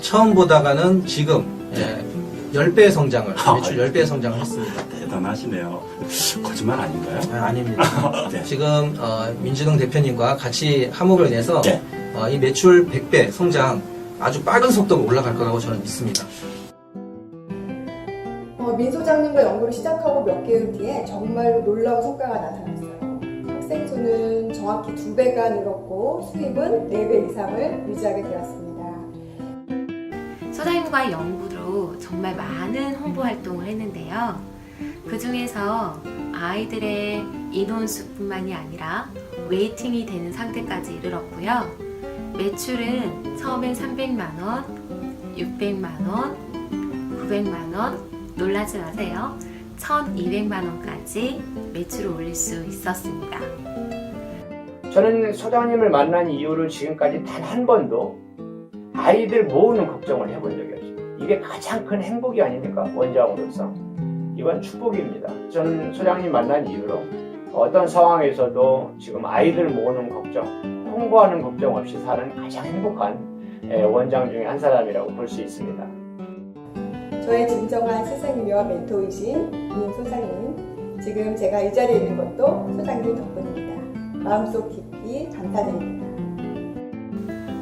처음 보다가는 지금 10배의 성장을, 매출 10배의 성장을 했습니다. 대단하시네요. 거짓말 아닌가요? 아닙니다. 네. 지금 민진홍 대표님과 같이 함목을 내서 네. 이 매출 100배 성장 아주 빠른 속도로 올라갈 거라고 저는 믿습니다. 민 소장님과 연구를 시작하고 몇 개월 뒤에 정말로 놀라운 성과가 나타났어요. 학생 수는 정확히 2배가 늘었고 수입은 4배 이상을 유지하게 되었습니다. 소장님과의 연구로 정말 많은 홍보 활동을 했는데요. 그 중에서 아이들의 인원수뿐만이 아니라 웨이팅이 되는 상태까지 이르렀고요. 매출은 처음엔 300만원, 600만원, 900만원, 놀라지 마세요. 1200만원까지 매출을 올릴 수 있었습니다. 저는 소장님을 만난 이후로 지금까지 단 한 번도 아이들 모으는 걱정을 해본 적이 없어요. 이게 가장 큰 행복이 아닙니까? 원장으로서. 이건 축복입니다. 저는 소장님 만난 이후로 어떤 상황에서도 지금 아이들 모으는 걱정, 홍보하는 걱정 없이 사는 가장 행복한 원장 중에 한 사람이라고 볼 수 있습니다. 저의 진정한 스승이며 멘토이신 민 소장님, 지금 제가 이 자리에 있는 것도 소장님 덕분입니다. 마음속 깊이 감사드립니다.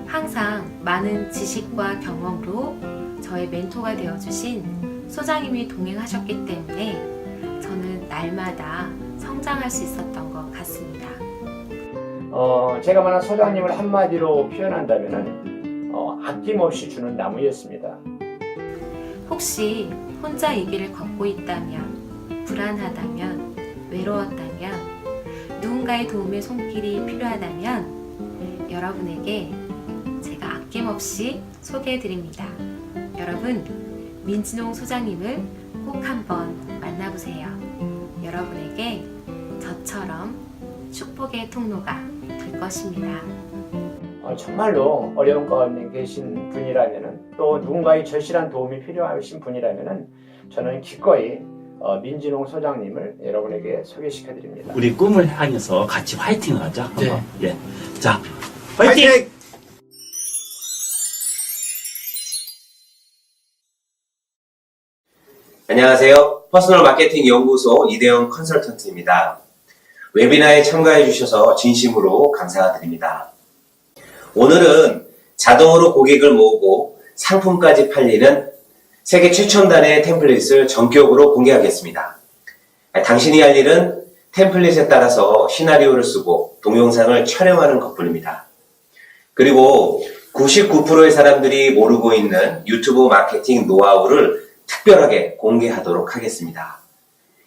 항상 많은 지식과 경험으로 저의 멘토가 되어주신 소장님이 동행하셨기 때문에 저는 날마다 성장할 수 있었던 것 같습니다. 제가 만약 소장님을 한마디로 표현한다면 아낌없이 주는 나무였습니다. 혹시 혼자 이 길을 걷고 있다면, 불안하다면, 외로웠다면, 누군가의 도움의 손길이 필요하다면 여러분에게 제가 아낌없이 소개해드립니다. 여러분, 민진홍 소장님을 꼭 한번 만나보세요. 여러분에게 저처럼 축복의 통로가 될 것입니다. 정말로 어려운 가운데 계신 분이라면은, 또 누군가의 절실한 도움이 필요하신 분이라면은 저는 기꺼이 민진홍 소장님을 여러분에게 소개시켜 드립니다. 우리 꿈을 향해서 같이 화이팅을 하자. 한번. 네. 예. 자, 화이팅! 안녕하세요. 퍼스널 마케팅 연구소 이대영 컨설턴트입니다. 웨비나에 참가해 주셔서 진심으로 감사드립니다. 오늘은 자동으로 고객을 모으고 상품까지 팔리는 세계 최첨단의 템플릿을 전격으로 공개하겠습니다. 당신이 할 일은 템플릿에 따라서 시나리오를 쓰고 동영상을 촬영하는 것뿐입니다. 그리고 99%의 사람들이 모르고 있는 유튜브 마케팅 노하우를 특별하게 공개하도록 하겠습니다.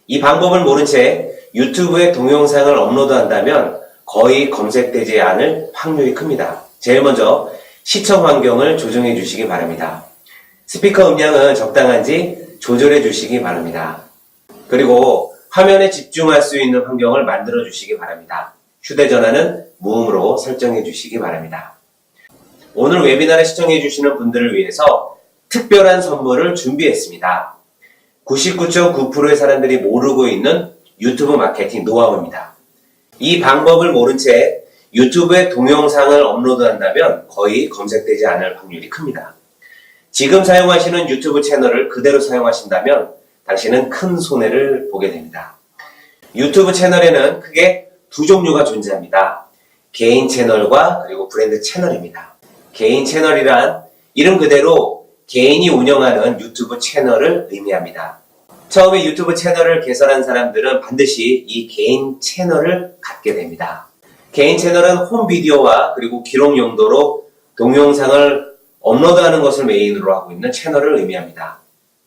이 방법을 모른 채 유튜브에 동영상을 업로드한다면 거의 검색되지 않을 확률이 큽니다. 제일 먼저 시청 환경을 조정해 주시기 바랍니다. 스피커 음량은 적당한지 조절해 주시기 바랍니다. 그리고 화면에 집중할 수 있는 환경을 만들어 주시기 바랍니다. 휴대전화는 무음으로 설정해 주시기 바랍니다. 오늘 웨비나를 시청해 주시는 분들을 위해서 특별한 선물을 준비했습니다. 99.9%의 사람들이 모르고 있는 유튜브 마케팅 노하우입니다. 이 방법을 모른 채 유튜브에 동영상을 업로드한다면 거의 검색되지 않을 확률이 큽니다. 지금 사용하시는 유튜브 채널을 그대로 사용하신다면 당신은 큰 손해를 보게 됩니다. 유튜브 채널에는 크게 두 종류가 존재합니다. 개인 채널과 그리고 브랜드 채널입니다. 개인 채널이란 이름 그대로 개인이 운영하는 유튜브 채널을 의미합니다. 처음에 유튜브 채널을 개설한 사람들은 반드시 이 개인 채널을 갖게 됩니다. 개인 채널은 홈 비디오와 그리고 기록 용도로 동영상을 업로드하는 것을 메인으로 하고 있는 채널을 의미합니다.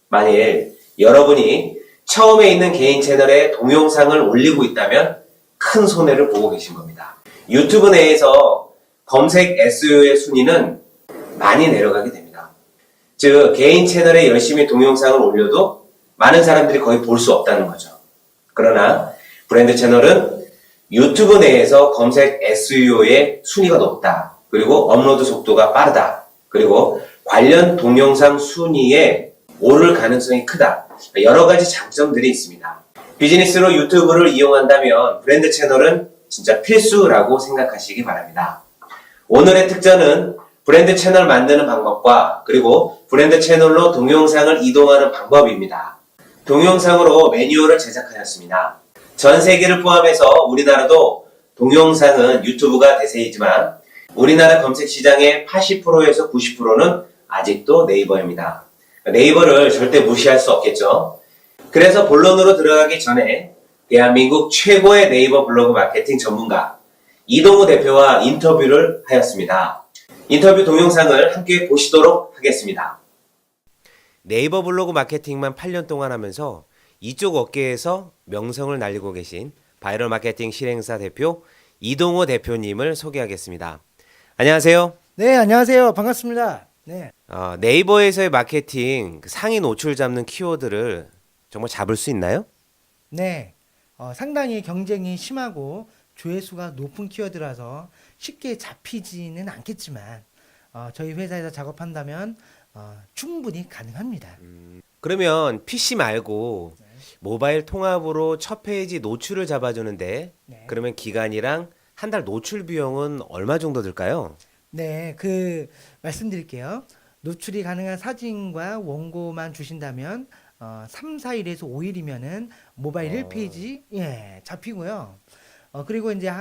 만일 여러분이 처음에 있는 개인 채널에 동영상을 올리고 있다면 큰 손해를 보고 계신 겁니다. 유튜브 내에서 검색 SEO의 순위는 많이 내려가게 됩니다. 즉 개인 채널에 열심히 동영상을 올려도 많은 사람들이 거의 볼 수 없다는 거죠. 그러나 브랜드 채널은 유튜브 내에서 검색 SEO의 순위가 높다. 그리고 업로드 속도가 빠르다. 그리고 관련 동영상 순위에 오를 가능성이 크다. 여러 가지 장점들이 있습니다. 비즈니스로 유튜브를 이용한다면 브랜드 채널은 진짜 필수라고 생각하시기 바랍니다. 오늘의 특전은 브랜드 채널 만드는 방법과 그리고 브랜드 채널로 동영상을 이동하는 방법입니다. 동영상으로 매뉴얼을 제작하였습니다. 전 세계를 포함해서 우리나라도 동영상은 유튜브가 대세이지만 우리나라 검색 시장의 80%에서 90%는 아직도 네이버입니다. 네이버를 절대 무시할 수 없겠죠. 그래서 본론으로 들어가기 전에 대한민국 최고의 네이버 블로그 마케팅 전문가 이동우 대표와 인터뷰를 하였습니다. 인터뷰 동영상을 함께 보시도록 하겠습니다. 네이버 블로그 마케팅만 8년 동안 하면서 이쪽 업계에서 명성을 날리고 계신 바이럴 마케팅 실행사 대표 이동호 대표님을 소개하겠습니다. 안녕하세요. 네, 안녕하세요. 반갑습니다. 네. 네이버에서의 마케팅 상위 노출 잡는 키워드를 정말 잡을 수 있나요? 네. 상당히 경쟁이 심하고 조회수가 높은 키워드라서 쉽게 잡히지는 않겠지만 저희 회사에서 작업한다면 충분히 가능합니다. 그러면 PC 말고 모바일 통합으로 첫 페이지 노출을 잡아주는데 네. 그러면 기간이랑 한 달 노출 비용은 얼마 정도 들까요? 네, 말씀드릴게요. 노출이 가능한 사진과 원고만 주신다면 3, 4일에서 5일이면은 모바일 1페이지 잡히고요. 그리고 이제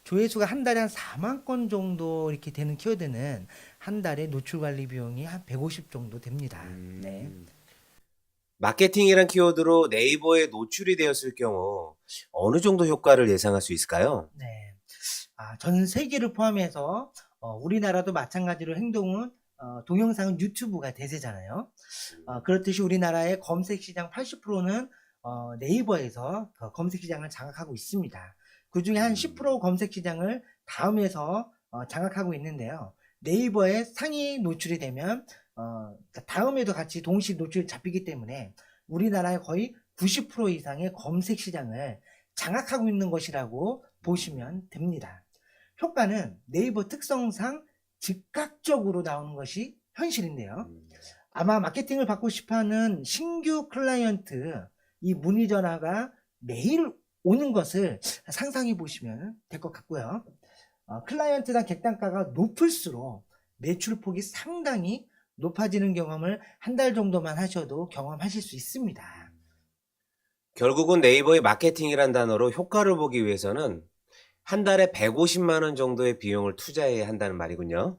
조회수가 한 달에 한 4만 건 정도 이렇게 되는 키워드는 한 달에 노출 관리 비용이 한 150 정도 됩니다. 네. 마케팅이란 키워드로 네이버에 노출이 되었을 경우 어느 정도 효과를 예상할 수 있을까요? 네. 전 세계를 포함해서 우리나라도 마찬가지로 행동은 동영상은 유튜브가 대세잖아요. 그렇듯이 우리나라의 검색 시장 80%는 네이버에서 검색 시장을 장악하고 있습니다. 그 중에 한 10% 검색 시장을 다음에서 장악하고 있는데요. 네이버에 상위 노출이 되면 다음에도 같이 동시 노출이 잡히기 때문에 우리나라의 거의 90% 이상의 검색 시장을 장악하고 있는 것이라고 보시면 됩니다. 효과는 네이버 특성상 즉각적으로 나오는 것이 현실인데요. 아마 마케팅을 받고 싶어하는 신규 클라이언트 이 문의 전화가 매일 오는 것을 상상해 보시면 될 것 같고요. 클라이언트당 객단가가 높을수록 매출폭이 상당히 높아지는 경험을 한 달 정도만 하셔도 경험하실 수 있습니다. 결국은 네이버의 마케팅이란 단어로 효과를 보기 위해서는 한 달에 150만 원 정도의 비용을 투자해야 한다는 말이군요.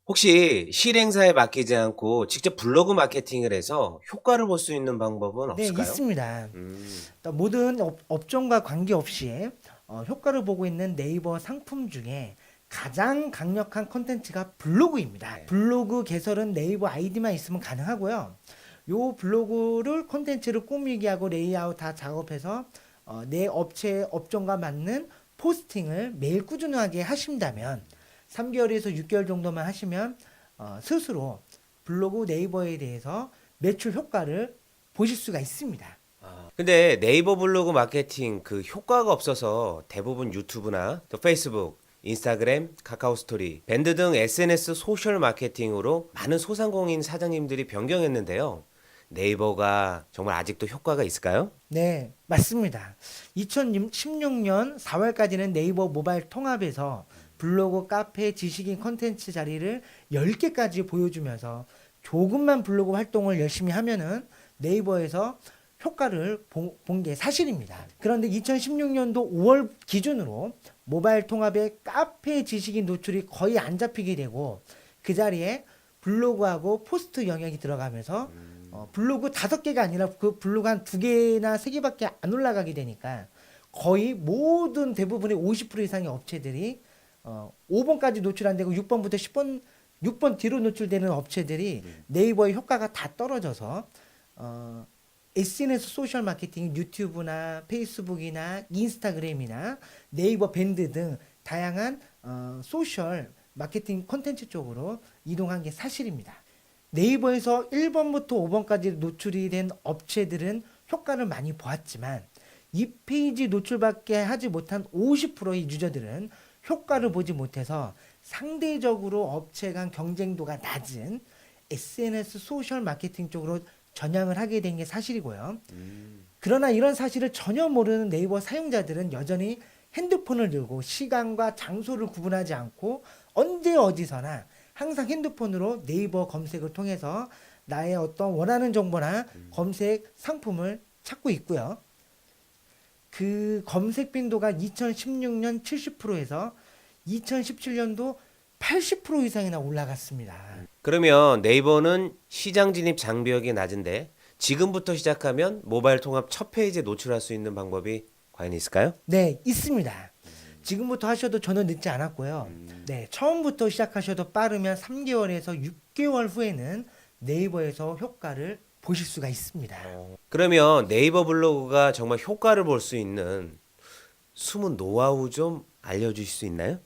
혹시 실행사에 맡기지 않고 직접 블로그 마케팅을 해서 효과를 볼 수 있는 방법은 네, 없을까요? 있습니다. 모든 업종과 관계없이 효과를 보고 있는 네이버 상품 중에 가장 강력한 콘텐츠가 블로그입니다. 네. 블로그 개설은 네이버 아이디만 있으면 가능하고요. 요 블로그를 콘텐츠를 꾸미게 하고 레이아웃 다 작업해서 내 업종과 맞는 포스팅을 매일 꾸준하게 하신다면 3개월에서 6개월 정도만 하시면 스스로 블로그 네이버에 대해서 매출 효과를 보실 수가 있습니다. 근데 네이버 블로그 마케팅 그 효과가 없어서 대부분 유튜브나 또 페이스북, 인스타그램, 카카오 스토리, 밴드 등 SNS 소셜 마케팅으로 많은 소상공인 사장님들이 변경했는데요. 네이버가 정말 아직도 효과가 있을까요? 네, 맞습니다. 2016년 4월까지는 네이버 모바일 통합에서 블로그, 카페, 지식인 콘텐츠 자리를 10개까지 보여주면서 조금만 블로그 활동을 열심히 하면은 네이버에서 효과를 본 게 사실입니다. 그런데 2016년도 5월 기준으로 모바일 통합에 카페 지식인 노출이 거의 안 잡히게 되고 그 자리에 블로그하고 포스트 영역이 들어가면서 블로그 5개가 아니라 그 블로그 한 2개나 3개밖에 안 올라가게 되니까 거의 모든 대부분의 50% 이상의 업체들이 5번까지 노출 안 되고 6번부터 10번, 6번 뒤로 노출되는 업체들이 네이버의 효과가 다 떨어져서 SNS 소셜 마케팅 유튜브나 페이스북이나 인스타그램이나 네이버 밴드 등 다양한 소셜 마케팅 콘텐츠 쪽으로 이동한 게 사실입니다. 네이버에서 1번부터 5번까지 노출이 된 업체들은 효과를 많이 보았지만 2페이지 노출밖에 하지 못한 50%의 유저들은 효과를 보지 못해서 상대적으로 업체 간 경쟁도가 낮은 SNS 소셜 마케팅 쪽으로 전향을 하게 된 게 사실이고요. 그러나 이런 사실을 전혀 모르는 네이버 사용자들은 여전히 핸드폰을 들고 시간과 장소를 구분하지 않고 언제 어디서나 항상 핸드폰으로 네이버 검색을 통해서 나의 어떤 원하는 정보나 검색 상품을 찾고 있고요. 그 검색 빈도가 2016년 70%에서 2017년도 80% 이상이나 올라갔습니다. 그러면 네이버는 시장 진입 장벽이 낮은데 지금부터 시작하면 모바일 통합 첫 페이지에 노출할 수 있는 방법이 과연 있을까요? 네, 있습니다. 지금부터 하셔도 저는 늦지 않았고요. 네, 처음부터 시작하셔도 빠르면 3개월에서 6개월 후에는 네이버에서 효과를 보실 수가 있습니다. 그러면 네이버 블로그가 정말 효과를 볼 수 있는 숨은 노하우 좀 알려주실 수 있나요?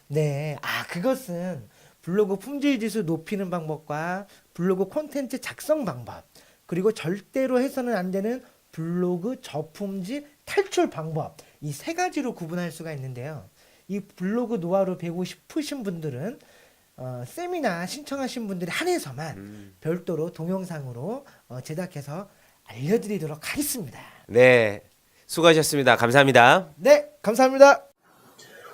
네, 그것은 블로그 품질 지수 높이는 방법과 블로그 콘텐츠 작성 방법, 그리고 절대로 해서는 안 되는 블로그 저품질 탈출 방법, 이 세 가지로 구분할 수가 있는데요. 이 블로그 노하우를 배우고 싶으신 분들은 세미나 신청하신 분들이 한해서만 별도로 동영상으로 제작해서 알려드리도록 하겠습니다. 네, 수고하셨습니다. 감사합니다. 네, 감사합니다.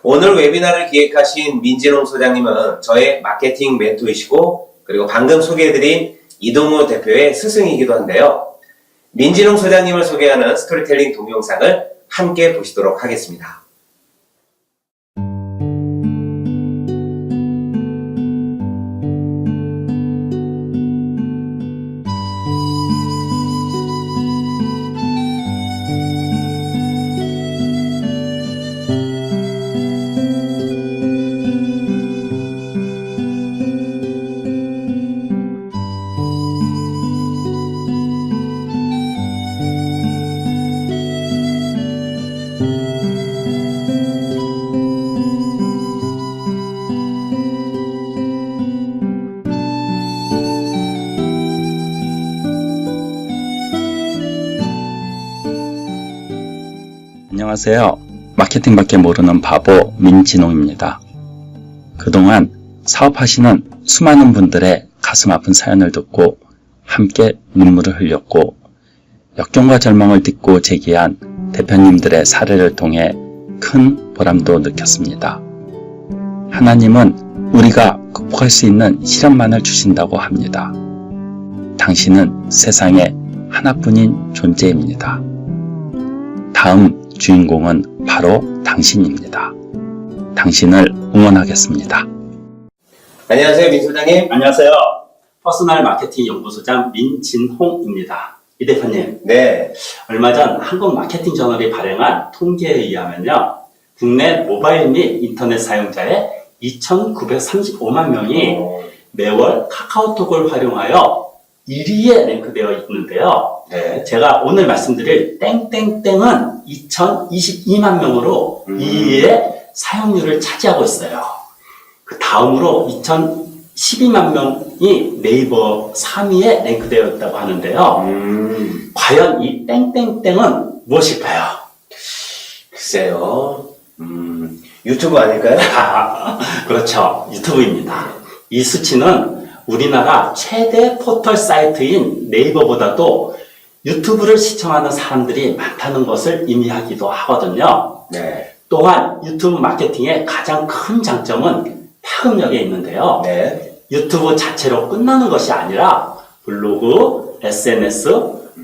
오늘 웨비나를 기획하신 민진홍 소장님은 저의 마케팅 멘토이시고 그리고 방금 소개해드린 이동호 대표의 스승이기도 한데요. 민진홍 소장님을 소개하는 스토리텔링 동영상을 함께 보시도록 하겠습니다. 안녕하세요. 마케팅밖에 모르는 바보 민진홍입니다. 그동안 사업하시는 수많은 분들의 가슴 아픈 사연을 듣고 함께 눈물을 흘렸고 역경과 절망을 딛고 제기한 대표님들의 사례를 통해 큰 보람도 느꼈습니다. 하나님은 우리가 극복할 수 있는 시련만을 주신다고 합니다. 당신은 세상에 하나뿐인 존재입니다. 다음 주인공은 바로 당신입니다. 당신을 응원하겠습니다. 안녕하세요, 민 소장님. 안녕하세요. 퍼스널 마케팅 연구소장 민진홍입니다. 이 대표님, 네. 얼마 전 한국 마케팅 저널이 발행한 통계에 의하면요, 국내 모바일 및 인터넷 사용자의 2,935만 명이 매월 카카오톡을 활용하여 1위에 랭크되어 있는데요. 네. 제가 오늘 말씀드릴 땡땡땡은 2,022만 명으로 2위의 사용률을 차지하고 있어요. 그 다음으로 2,012만 명이 네이버 3위에 랭크되어 있다고 하는데요. 과연 이 땡땡땡은 무엇일까요? 글쎄요. 유튜브 아닐까요? 그렇죠. 유튜브입니다. 이 수치는 우리나라 최대 포털 사이트인 네이버보다도 유튜브를 시청하는 사람들이 많다는 것을 의미하기도 하거든요. 네. 또한 유튜브 마케팅의 가장 큰 장점은 파급력에 있는데요. 네. 유튜브 자체로 끝나는 것이 아니라 블로그, SNS,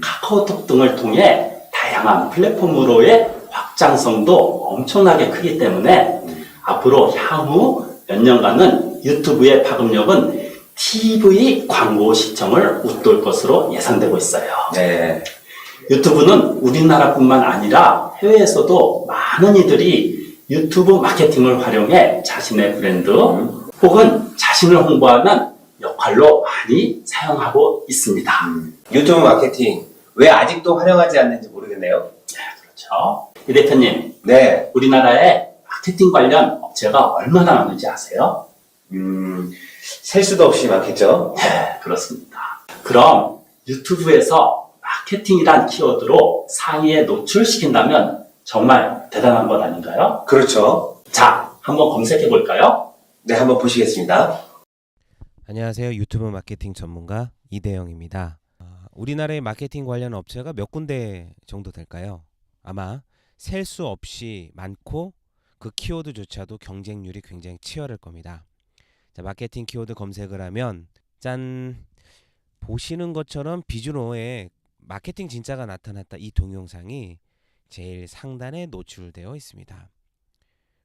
카카오톡 등을 통해 다양한 플랫폼으로의 확장성도 엄청나게 크기 때문에 앞으로 향후 몇 년간은 유튜브의 파급력은 TV 광고 시청을 웃돌 것으로 예상되고 있어요. 네. 유튜브는 우리나라뿐만 아니라 해외에서도 많은 이들이 유튜브 마케팅을 활용해 자신의 브랜드 혹은 자신을 홍보하는 역할로 많이 사용하고 있습니다. 유튜브 마케팅 왜 아직도 활용하지 않는지 모르겠네요. 네, 그렇죠. 이 대표님, 네. 우리나라에 마케팅 관련 업체가 얼마나 많은지 아세요? 셀 수도 없이 많겠죠? 네, 그렇습니다. 그럼 유튜브에서 마케팅이란 키워드로 상위에 노출시킨다면 정말 대단한 것 아닌가요? 그렇죠. 자, 한번 검색해 볼까요? 네, 한번 보시겠습니다. 안녕하세요. 유튜브 마케팅 전문가 이대영입니다. 우리나라의 마케팅 관련 업체가 몇 군데 정도 될까요? 아마 셀 수 없이 많고 그 키워드조차도 경쟁률이 굉장히 치열할 겁니다. 자, 마케팅 키워드 검색을 하면 짠, 보시는 것처럼 비주노의 마케팅 진짜가 나타났다 이 동영상이 제일 상단에 노출되어 있습니다.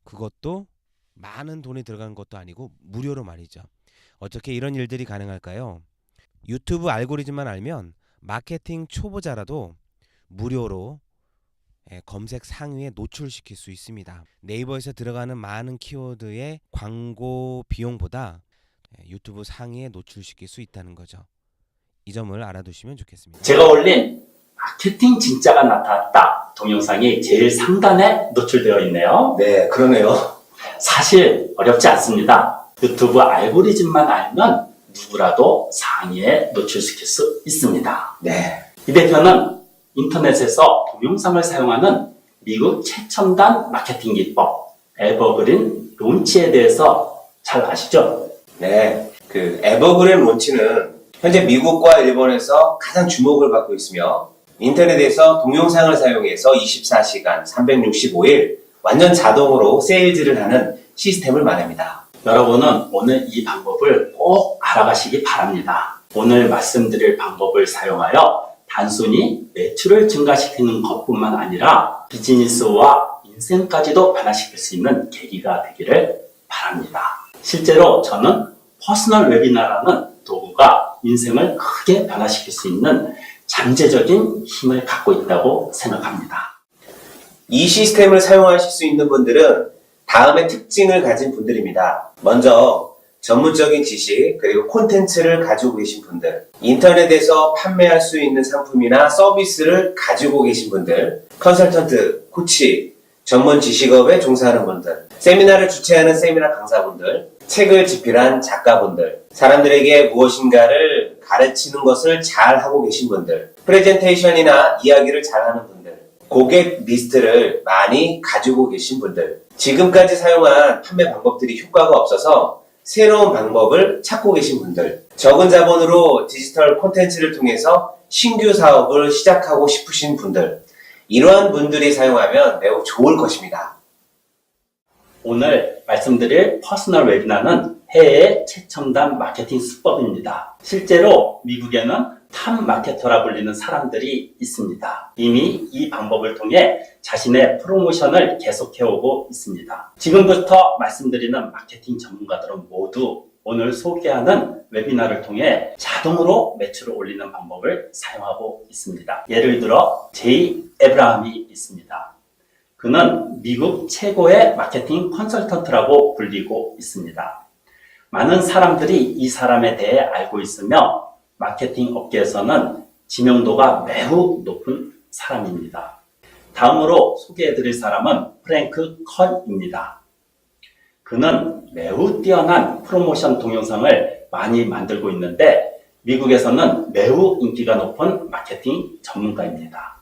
그것도 많은 돈이 들어간 것도 아니고 무료로 말이죠. 어떻게 이런 일들이 가능할까요? 유튜브 알고리즘만 알면 마케팅 초보자라도 무료로 검색 상위에 노출시킬 수 있습니다. 네이버에서 들어가는 많은 키워드의 광고 비용보다 유튜브 상위에 노출시킬 수 있다는 거죠. 이 점을 알아두시면 좋겠습니다. 제가 올린 마케팅 진짜가 나타났다 동영상이 제일 상단에 노출되어 있네요. 네, 그러네요. 사실 어렵지 않습니다. 유튜브 알고리즘만 알면 누구라도 상위에 노출시킬 수 있습니다. 네. 이 대표는 인터넷에서 동영상을 사용하는 미국 최첨단 마케팅 기법 에버그린 론치에 대해서 잘 아시죠? 네. 그 에버그린 론치는 현재 미국과 일본에서 가장 주목을 받고 있으며 인터넷에서 동영상을 사용해서 24시간 365일 완전 자동으로 세일즈를 하는 시스템을 말합니다. 여러분은 오늘 이 방법을 꼭 알아가시기 바랍니다. 오늘 말씀드릴 방법을 사용하여 단순히 매출을 증가시키는 것뿐만 아니라 비즈니스와 인생까지도 변화시킬 수 있는 계기가 되기를 바랍니다. 실제로 저는 퍼스널 웨비나라는 도구가 인생을 크게 변화시킬 수 있는 잠재적인 힘을 갖고 있다고 생각합니다. 이 시스템을 사용하실 수 있는 분들은 다음의 특징을 가진 분들입니다. 먼저 전문적인 지식 그리고 콘텐츠를 가지고 계신 분들, 인터넷에서 판매할 수 있는 상품이나 서비스를 가지고 계신 분들, 컨설턴트, 코치, 전문 지식업에 종사하는 분들, 세미나를 주최하는 세미나 강사분들, 책을 집필한 작가분들, 사람들에게 무엇인가를 가르치는 것을 잘 하고 계신 분들, 프레젠테이션이나 이야기를 잘하는 분들, 고객 리스트를 많이 가지고 계신 분들, 지금까지 사용한 판매 방법들이 효과가 없어서 새로운 방법을 찾고 계신 분들, 적은 자본으로 디지털 콘텐츠를 통해서 신규 사업을 시작하고 싶으신 분들, 이러한 분들이 사용하면 매우 좋을 것입니다. 오늘 말씀드릴 퍼스널 웨비나는 해외의 최첨단 마케팅 수법입니다. 실제로 미국에는 탑 마케터라 불리는 사람들이 있습니다. 이미 이 방법을 통해 자신의 프로모션을 계속해오고 있습니다. 지금부터 말씀드리는 마케팅 전문가들은 모두 오늘 소개하는 웨비나를 통해 자동으로 매출을 올리는 방법을 사용하고 있습니다. 예를 들어 제이 에브라함이 있습니다. 그는 미국 최고의 마케팅 컨설턴트라고 불리고 있습니다. 많은 사람들이 이 사람에 대해 알고 있으며 마케팅 업계에서는 지명도가 매우 높은 사람입니다. 다음으로 소개해드릴 사람은 프랭크 컬입니다. 그는 매우 뛰어난 프로모션 동영상을 많이 만들고 있는데 미국에서는 매우 인기가 높은 마케팅 전문가입니다.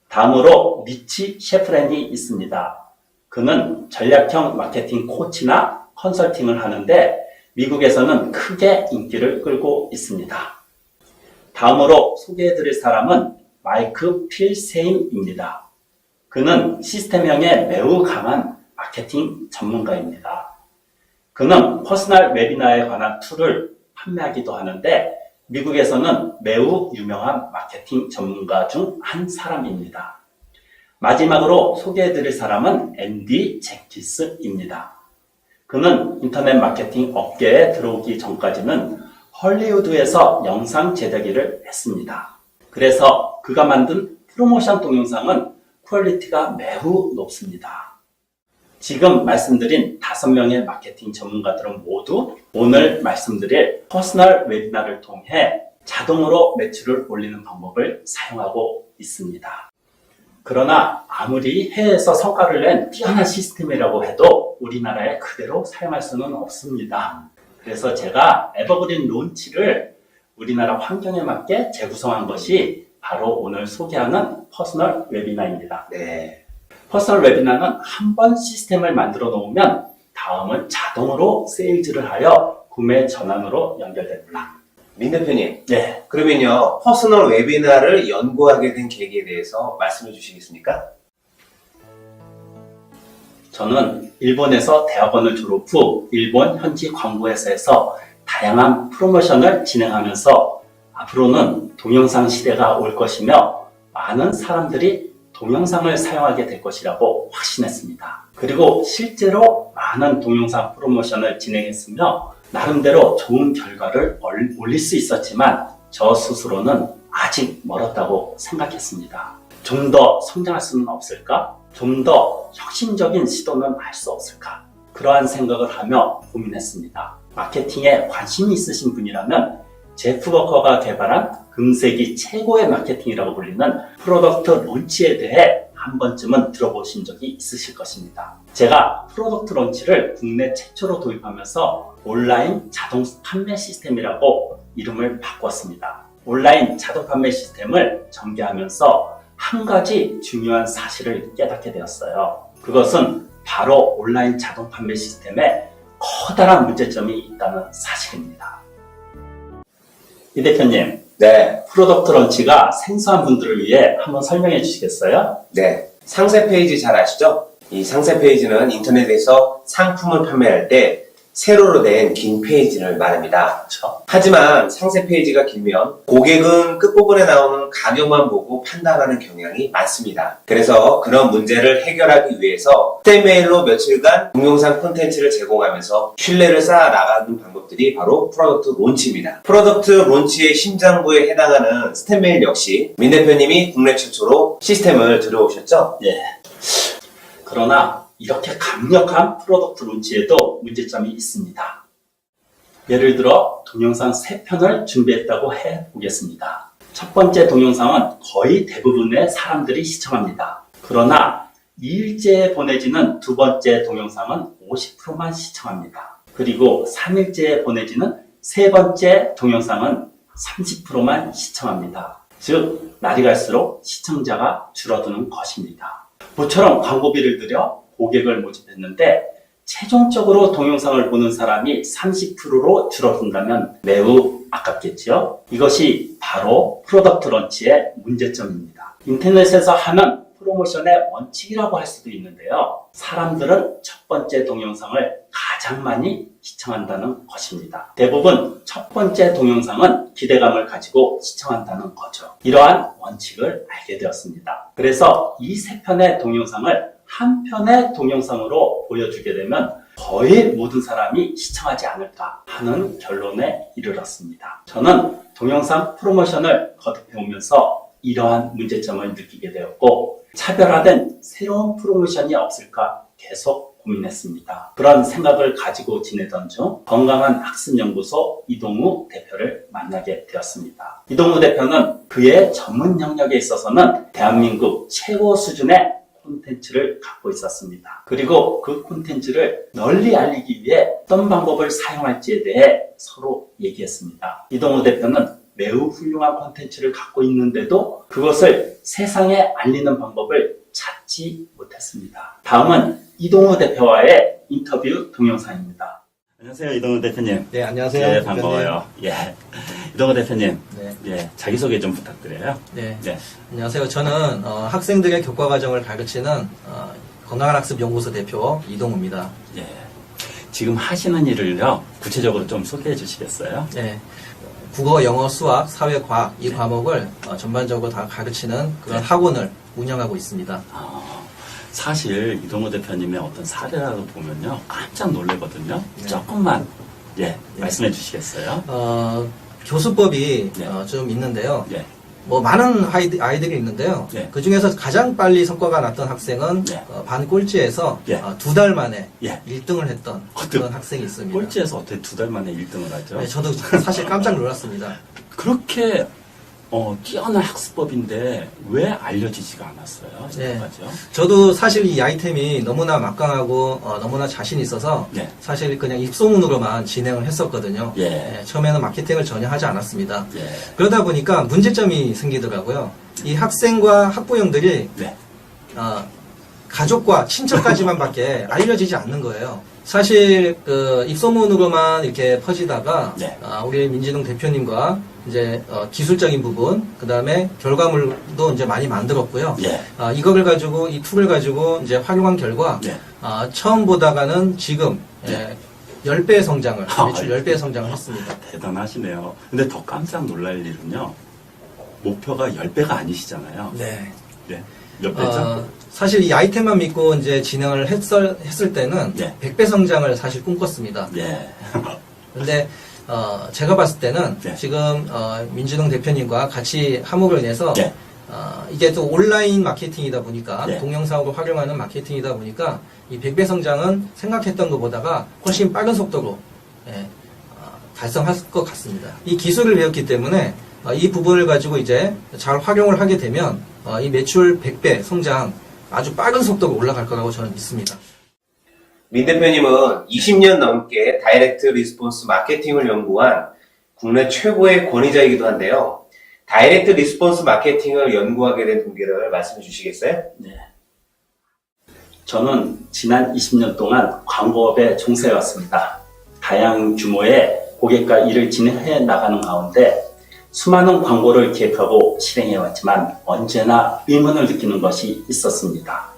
다음으로 리치 셰프렌이 있습니다. 그는 전략형 마케팅 코치나 컨설팅을 하는데 미국에서는 크게 인기를 끌고 있습니다. 다음으로 소개해드릴 사람은 마이크 필세임입니다. 그는 시스템형에 매우 강한 마케팅 전문가입니다. 그는 퍼스널 웨비나에 관한 툴을 판매하기도 하는데 미국에서는 매우 유명한 마케팅 전문가 중 한 사람입니다. 마지막으로 소개해드릴 사람은 앤디 잭키스입니다. 그는 인터넷 마케팅 업계에 들어오기 전까지는 헐리우드에서 영상 제작일을 했습니다. 그래서 그가 만든 프로모션 동영상은 퀄리티가 매우 높습니다. 지금 말씀드린 5명의 마케팅 전문가들은 모두 오늘 말씀드릴 퍼스널 웨비나를 통해 자동으로 매출을 올리는 방법을 사용하고 있습니다. 그러나 아무리 해외에서 성과를 낸 뛰어난 시스템이라고 해도 우리나라에 그대로 사용할 수는 없습니다. 그래서 제가 에버그린 론치를 우리나라 환경에 맞게 재구성한 것이 바로 오늘 소개하는 퍼스널 웨비나입니다. 네. 퍼스널 웨비나는 한 번 시스템을 만들어 놓으면 다음은 자동으로 세일즈를 하여 구매 전환으로 연결됩니다. 민 대표님, 네. 그러면요, 퍼스널 웨비나를 연구하게 된 계기에 대해서 말씀해 주시겠습니까? 저는 일본에서 대학원을 졸업 후 일본 현지 광고회사에서 다양한 프로모션을 진행하면서 앞으로는 동영상 시대가 올 것이며 많은 사람들이 동영상을 사용하게 될 것이라고 확신했습니다. 그리고 실제로 많은 동영상 프로모션을 진행했으며 나름대로 좋은 결과를 올릴 수 있었지만 저 스스로는 아직 멀었다고 생각했습니다. 좀 더 성장할 수는 없을까? 좀 더 혁신적인 시도는 할 수 없을까? 그러한 생각을 하며 고민했습니다. 마케팅에 관심이 있으신 분이라면 제프 버커가 개발한 금세기 최고의 마케팅이라고 불리는 프로덕트 론치에 대해 한 번쯤은 들어보신 적이 있으실 것입니다. 제가 프로덕트 론치를 국내 최초로 도입하면서 온라인 자동 판매 시스템이라고 이름을 바꿨습니다. 온라인 자동 판매 시스템을 전개하면서 한 가지 중요한 사실을 깨닫게 되었어요. 그것은 바로 온라인 자동 판매 시스템에 커다란 문제점이 있다는 사실입니다. 이 대표님, 네. 프로덕트 런치가 생소한 분들을 위해 한번 설명해 주시겠어요? 네. 상세 페이지 잘 아시죠? 이 상세 페이지는 인터넷에서 상품을 판매할 때 세로로 된 긴 페이지를 말합니다. 그렇죠? 하지만 상세 페이지가 길면 고객은 끝부분에 나오는 가격만 보고 판단하는 경향이 많습니다. 그래서 그런 문제를 해결하기 위해서 스템메일로 며칠간 동영상 콘텐츠를 제공하면서 신뢰를 쌓아 나가는 방법들이 바로 프로덕트 론치입니다. 프로덕트 론치의 심장부에 해당하는 스템메일 역시 민 대표님이 국내 최초로 시스템을 들여오셨죠? 예. 그러나 이렇게 강력한 프로덕트 론치에도 문제점이 있습니다. 예를 들어 동영상 3편을 준비했다고 해보겠습니다. 첫 번째 동영상은 거의 대부분의 사람들이 시청합니다. 그러나 2일째에 보내지는 두 번째 동영상은 50%만 시청합니다. 그리고 3일째에 보내지는 세 번째 동영상은 30%만 시청합니다. 즉, 날이 갈수록 시청자가 줄어드는 것입니다. 모처럼 광고비를 들여 고객을 모집했는데 최종적으로 동영상을 보는 사람이 30%로 줄어든다면 매우 아깝겠지요? 이것이 바로 프로덕트 런치의 문제점입니다. 인터넷에서 하는 프로모션의 원칙이라고 할 수도 있는데요. 사람들은 첫 번째 동영상을 가장 많이 시청한다는 것입니다. 대부분 첫 번째 동영상은 기대감을 가지고 시청한다는 거죠. 이러한 원칙을 알게 되었습니다. 그래서 이 3편의 동영상을 한 편의 동영상으로 보여주게 되면 거의 모든 사람이 시청하지 않을까 하는 결론에 이르렀습니다. 저는 동영상 프로모션을 거듭해오면서 이러한 문제점을 느끼게 되었고 차별화된 새로운 프로모션이 없을까 계속 고민했습니다. 그런 생각을 가지고 지내던 중 건강한 학습연구소 이동우 대표를 만나게 되었습니다. 이동우 대표는 그의 전문 영역에 있어서는 대한민국 최고 수준의 콘텐츠를 갖고 있었습니다. 그리고 그 콘텐츠를 널리 알리기 위해 어떤 방법을 사용할지에 대해 서로 얘기했습니다. 이동우 대표는 매우 훌륭한 콘텐츠를 갖고 있는데도 그것을 세상에 알리는 방법을 찾지 못했습니다. 다음은 이동우 대표와의 인터뷰 동영상입니다. 안녕하세요, 이동우 대표님. 네, 안녕하세요. 네, 반가워요. 예. 이동우 대표님. 네. 예, 자기소개 좀 부탁드려요. 네. 네. 안녕하세요. 저는 학생들의 교과 과정을 가르치는 건강한 학습 연구소 대표 이동우입니다. 예. 지금 하시는 일을요, 구체적으로 좀 소개해 주시겠어요? 네. 국어, 영어, 수학, 사회, 과학 이 과목을 전반적으로 다 가르치는 그런 학원을 운영하고 있습니다. 사실 이동우 대표님의 어떤 사례라도 보면요, 깜짝 놀라거든요. 조금만 말씀해 주시겠어요? 교수법이 네. 좀 있는데요. 예. 뭐 많은 아이들이 있는데요. 네. 그 중에서 가장 빨리 성과가 났던 학생은 네. 반 꼴찌에서 예. 2달 만에 예. 1등을 했던 그런 학생이 있습니다. 꼴찌에서 어떻게 2달 만에 1등을 하죠? 네, 저도 사실 깜짝 놀랐습니다. 그렇게 뛰어난 학습법인데 왜 알려지지가 않았어요? 네. 지금까지요? 저도 사실 이 아이템이 너무나 막강하고 너무나 자신 있어서 네. 사실 그냥 입소문으로만 진행을 했었거든요. 예. 네, 처음에는 마케팅을 전혀 하지 않았습니다. 예. 그러다 보니까 문제점이 생기더라고요. 이 학생과 학부형들이 네. 가족과 친척까지만밖에 알려지지 않는 거예요. 사실 그 입소문으로만 이렇게 퍼지다가 네. 우리 민진웅 대표님과 이제 기술적인 부분, 그 다음에 결과물도 이제 많이 만들었고요. 네. 이거를 가지고 이 툴을 가지고 이제 활용한 결과 네. 처음 보다가는 지금 네. 10배의 성장을 아, 매출 10배의 성장을 했습니다. 대단하시네요. 근데 더 깜짝 놀랄 일은요. 목표가 10배가 아니시잖아요. 네. 네. 몇 배죠? 사실 이 아이템만 믿고 이제 진행을 했을 때는 네. 100배 성장을 사실 꿈꿨습니다. 네. 근데 제가 봤을 때는 네. 지금 민준웅 대표님과 같이 함으로 인해서 네. 이게 또 온라인 마케팅이다 보니까 네. 동영상으로 활용하는 마케팅이다 보니까 이 100배 성장은 생각했던 것보다가 훨씬 빠른 속도로 달성할 것 같습니다. 이 기술을 배웠기 때문에 이 부분을 가지고 이제 잘 활용을 하게 되면 이 매출 100배 성장 아주 빠른 속도로 올라갈 거라고 저는 믿습니다. 민 대표님은 20년 넘게 다이렉트 리스폰스 마케팅을 연구한 국내 최고의 권위자이기도 한데요. 다이렉트 리스폰스 마케팅을 연구하게 된 동기를 말씀해 주시겠어요? 네. 저는 지난 20년 동안 광고업에 종사해왔습니다. 다양한 규모의 고객과 일을 진행해 나가는 가운데 수많은 광고를 기획하고 실행해왔지만 언제나 의문을 느끼는 것이 있었습니다.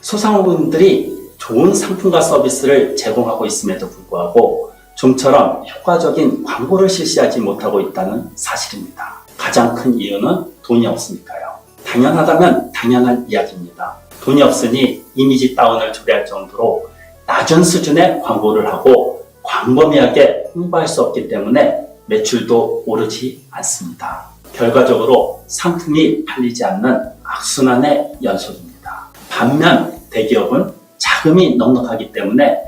소상공인들이 좋은 상품과 서비스를 제공하고 있음에도 불구하고 좀처럼 효과적인 광고를 실시하지 못하고 있다는 사실입니다. 가장 큰 이유는 돈이 없으니까요. 당연하다면 당연한 이야기입니다. 돈이 없으니 이미지 다운을 초래할 정도로 낮은 수준의 광고를 하고 광범위하게 홍보할 수 없기 때문에 매출도 오르지 않습니다. 결과적으로 상품이 팔리지 않는 악순환의 연속입니다. 반면 대기업은 자금이 넉넉하기 때문에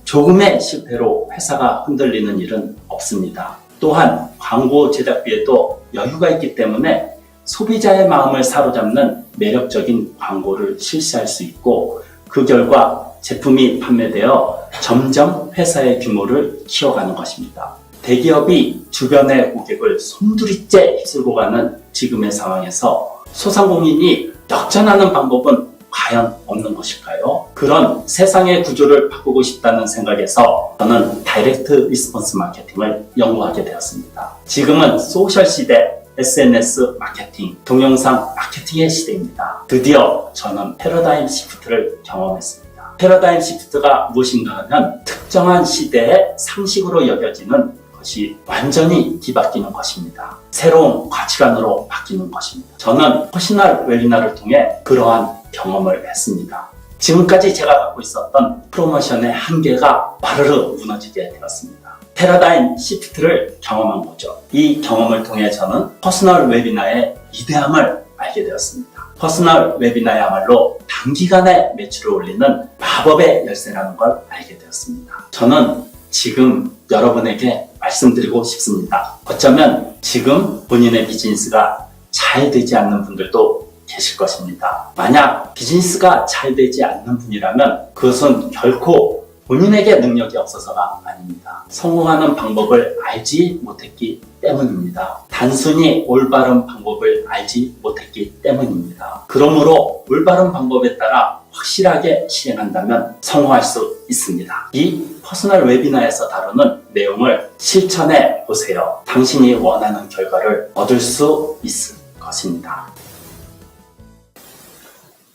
조금의 실패로 회사가 흔들리는 일은 없습니다. 또한 광고 제작비에도 여유가 있기 때문에 소비자의 마음을 사로잡는 매력적인 광고를 실시할 수 있고 그 결과 제품이 판매되어 점점 회사의 규모를 키워가는 것입니다. 대기업이 주변의 고객을 솜두리째 휩쓸고 가는 지금의 상황에서 소상공인이 역전하는 방법은 과연 없는 것일까요? 그런 세상의 구조를 바꾸고 싶다는 생각에서 저는 다이렉트 리스폰스 마케팅을 연구하게 되었습니다. 지금은 소셜 시대, SNS 마케팅, 동영상 마케팅의 시대입니다. 드디어 저는 패러다임 시프트를 경험했습니다. 패러다임 시프트가 무엇인가 하면 특정한 시대의 상식으로 여겨지는 것이 완전히 뒤바뀌는 것입니다. 새로운 가치관으로 바뀌는 것입니다. 저는 퍼스널 웨비나를 통해 그러한 경험을 했습니다. 지금까지 제가 갖고 있었던 프로모션의 한계가 와르르 무너지게 되었습니다. 패러다임 시프트를 경험한 거죠. 이 경험을 통해 저는 퍼스널 웨비나의 위대함을 알게 되었습니다. 퍼스널 웨비나야말로 단기간에 매출을 올리는 마법의 열쇠라는 걸 알게 되었습니다. 저는 지금 여러분에게 말씀드리고 싶습니다. 어쩌면 지금 본인의 비즈니스가 잘 되지 않는 분들도 계실 것입니다. 만약 비즈니스가 잘 되지 않는 분이라면 그것은 결코 본인에게 능력이 없어서가 아닙니다. 성공하는 방법을 알지 못했기 때문입니다. 단순히 올바른 방법을 알지 못했기 때문입니다. 그러므로 올바른 방법에 따라 확실하게 실행한다면 성공할 수 있습니다. 이 퍼스널 웨비나에서 다루는 내용을 실천해 보세요. 당신이 원하는 결과를 얻을 수 있을 것입니다.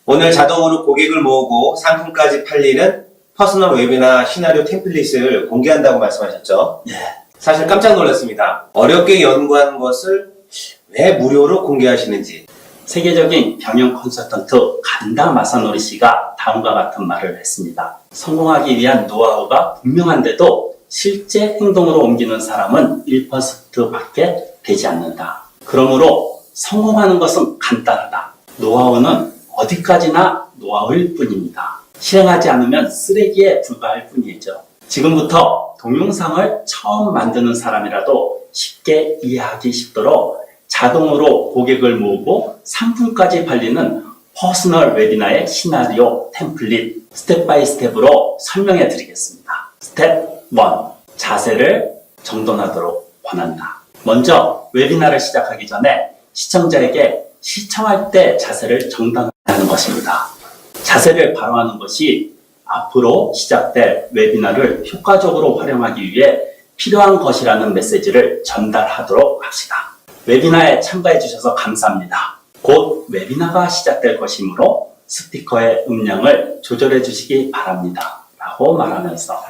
오늘 자동으로 고객을 모으고 상품까지 팔리는 퍼스널 웨비나 시나리오 템플릿을 공개한다고 말씀하셨죠? 네. 사실 깜짝 놀랐습니다. 어렵게 연구한 것을 왜 무료로 공개하시는지. 세계적인 경영 컨설턴트 간다 마사노리 씨가 다음과 같은 말을 했습니다. 성공하기 위한 노하우가 분명한데도 실제 행동으로 옮기는 사람은 1%밖에 되지 않는다. 그러므로 성공하는 것은 간단하다. 노하우는 어디까지나 노하우일 뿐입니다. 실행하지 않으면 쓰레기에 불과할 뿐이죠. 지금부터 동영상을 처음 만드는 사람이라도 쉽게 이해하기 쉽도록 자동으로 고객을 모으고 상품까지 팔리는 퍼스널 웨비나의 시나리오 템플릿 스텝 바이 스텝으로 설명해 드리겠습니다. 스텝 1. 자세를 정돈하도록 권한다. 먼저 웨비나를 시작하기 전에 시청자에게 시청할 때 자세를 정돈하는 것입니다. 자세를 바로하는 것이 앞으로 시작될 웨비나를 효과적으로 활용하기 위해 필요한 것이라는 메시지를 전달하도록 합시다. 웨비나에 참가해 주셔서 감사합니다. 곧 웨비나가 시작될 것이므로 스피커의 음량을 조절해 주시기 바랍니다. 라고 말하면서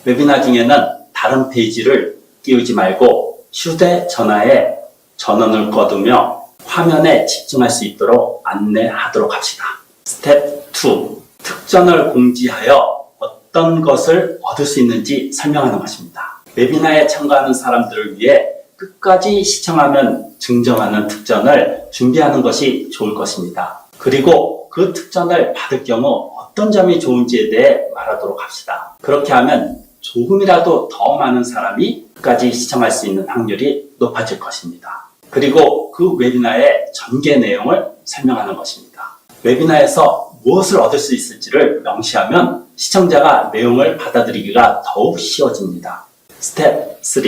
웨비나 중에는 다른 페이지를 띄우지 말고 휴대전화에 전원을 꺼두며 화면에 집중할 수 있도록 안내하도록 합시다. 스텝 2. 특전을 공지하여 어떤 것을 얻을 수 있는지 설명하는 것입니다. 웨비나에 참가하는 사람들을 위해 끝까지 시청하면 증정하는 특전을 준비하는 것이 좋을 것입니다. 그리고 그 특전을 받을 경우 어떤 점이 좋은지에 대해 말하도록 합시다. 그렇게 하면 조금이라도 더 많은 사람이 끝까지 시청할 수 있는 확률이 높아질 것입니다. 그리고 그 웨비나의 전개 내용을 설명하는 것입니다. 웨비나에서 무엇을 얻을 수 있을지를 명시하면 시청자가 내용을 받아들이기가 더욱 쉬워집니다. 스텝 3.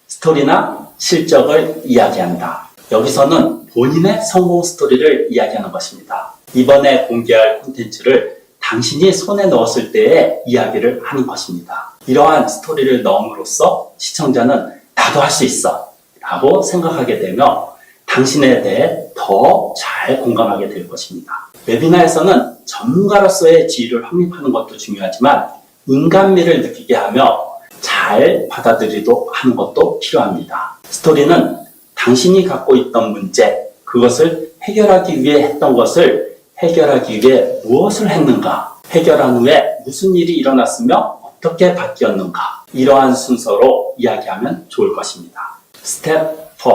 스토리나 실적을 이야기한다. 여기서는 본인의 성공 스토리를 이야기하는 것입니다. 이번에 공개할 콘텐츠를 당신이 손에 넣었을 때의 이야기를 하는 것입니다. 이러한 스토리를 넣음으로써 시청자는 나도 할 수 있어 라고 생각하게 되며 당신에 대해 더 잘 공감하게 될 것입니다. 웨비나에서는 전문가로서의 지위를 확립하는 것도 중요하지만 인간미를 느끼게 하며 잘 받아들이도록 하는 것도 필요합니다. 스토리는 당신이 갖고 있던 문제, 그것을 해결하기 위해 했던 것을 해결하기 위해 무엇을 했는가, 해결한 후에 무슨 일이 일어났으며 어떻게 바뀌었는가, 이러한 순서로 이야기하면 좋을 것입니다. 스텝 4.